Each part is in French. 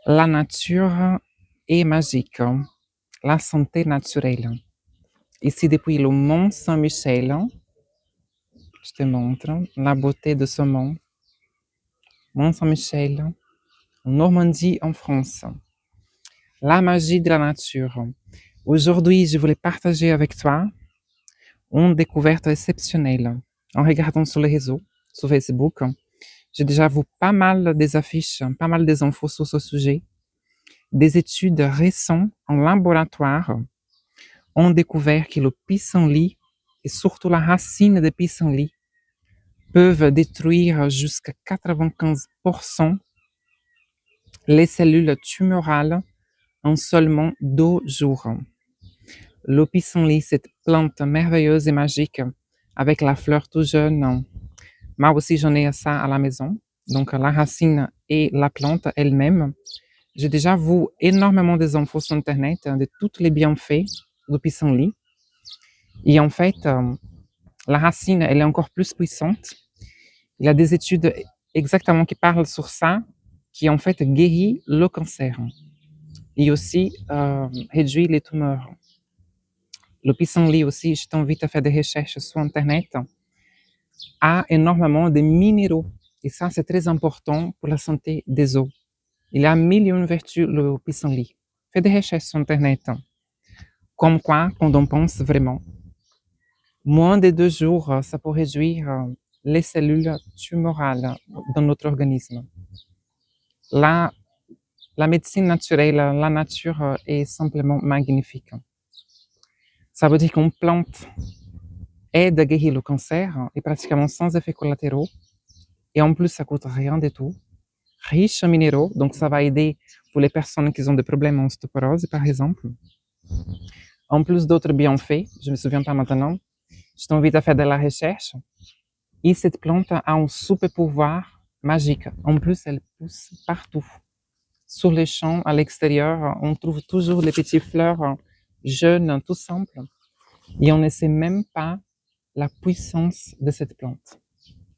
La nature est magique, la santé naturelle. Ici, depuis le mont Saint-Michel, je te montre la beauté de ce mont. Mont Saint-Michel, en Normandie, en France. La magie de la nature. Aujourd'hui, je voulais partager avec toi une découverte exceptionnelle. En regardant sur les réseaux, sur Facebook, j'ai déjà vu pas mal des affiches, pas mal des infos sur ce sujet. Des études récentes en laboratoire ont découvert que le pissenlit et surtout la racine de pissenlit peuvent détruire jusqu'à 95% les cellules tumorales en seulement 2 jours. Le pissenlit, cette plante merveilleuse et magique avec la fleur tout jeune. Moi aussi, j'en ai ça à la maison. Donc, la racine et la plante elle-même. J'ai déjà vu énormément des infos sur Internet de tous les bienfaits du pissenlit. Et en fait, la racine, elle est encore plus puissante. Il y a des études exactement qui parlent sur ça, qui en fait guérit le cancer et aussi réduit les tumeurs. Le pissenlit aussi, je t'invite à faire des recherches sur Internet, a énormément de minéraux. Et ça, c'est très important pour la santé des os. Il a 1 000 vertus, le pissenlit. Fais des recherches sur Internet. Comme quoi, quand on pense vraiment, moins de 2 jours, ça peut réduire les cellules tumorales dans notre organisme. La, la médecine naturelle, la nature est simplement magnifique. Ça veut dire qu'une plante aide à guérir le cancer et pratiquement sans effets collatéraux. Et en plus, ça coûte rien du tout. Riche en minéraux, donc ça va aider pour les personnes qui ont des problèmes en ostéoporose, par exemple. En plus d'autres bienfaits, je ne me souviens pas maintenant, je t'invite à faire de la recherche. Et cette plante a un super pouvoir magique. En plus, elle pousse partout. Sur les champs, à l'extérieur, on trouve toujours les petites fleurs jeunes, tout simples. Et on ne sait même pas la puissance de cette plante.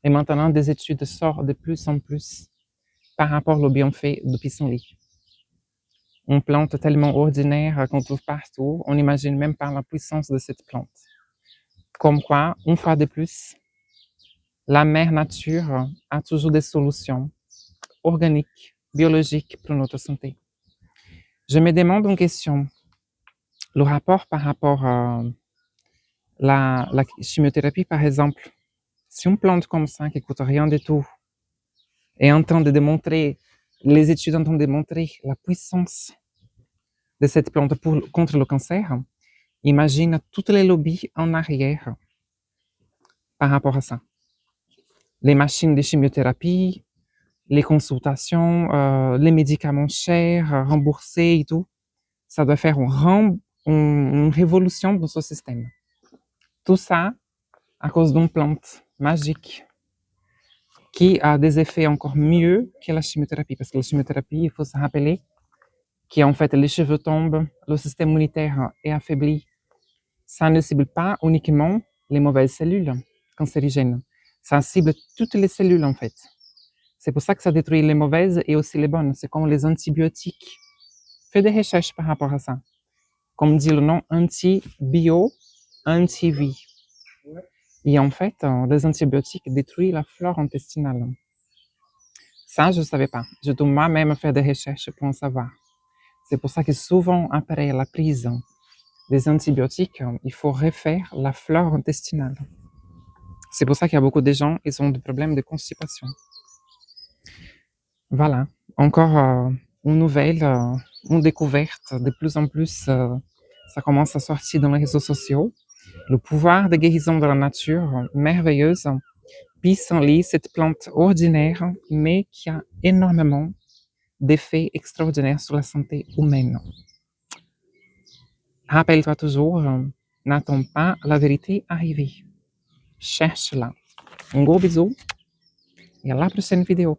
Et maintenant, des études sortent de plus en plus par rapport au bienfait du pissenlit. Une plante tellement ordinaire qu'on trouve partout, on n'imagine même pas la puissance de cette plante. Comme quoi, une fois de plus, la mère nature a toujours des solutions organiques, biologiques pour notre santé. Je me demande une question. Le rapport par rapport à la chimiothérapie, par exemple, si une plante comme ça, qui coûte rien du tout, est en train de démontrer, les études ont démontré la puissance de cette plante contre le cancer, imagine toutes les lobbies en arrière par rapport à ça. Les machines de chimiothérapie, les consultations, les médicaments chers, remboursés et tout, ça doit faire une révolution dans ce système. Tout ça à cause d'une plante magique qui a des effets encore mieux que la chimiothérapie. Parce que la chimiothérapie, il faut se rappeler qu'en fait, les cheveux tombent, le système immunitaire est affaibli. Ça ne cible pas uniquement les mauvaises cellules cancérigènes. Ça cible toutes les cellules, en fait. C'est pour ça que ça détruit les mauvaises et aussi les bonnes. C'est comme les antibiotiques. Fais des recherches par rapport à ça. Comme dit le nom, anti-bio, anti-vie. Et en fait, les antibiotiques détruisent la flore intestinale. Ça, je ne savais pas. Je dois moi-même faire des recherches pour en savoir. C'est pour ça que souvent, après la prise des antibiotiques, il faut refaire la flore intestinale. C'est pour ça qu'il y a beaucoup de gens qui ont des problèmes de constipation. Voilà, encore une nouvelle, une découverte. De plus en plus, ça commence à sortir dans les réseaux sociaux. Le pouvoir de guérison de la nature, merveilleuse. Pissenlit, cette plante ordinaire, mais qui a énormément d'effets extraordinaires sur la santé humaine. Rappelle-toi toujours, n'attends pas la vérité arriver. Cherche-la. Un gros bisou et à la prochaine vidéo.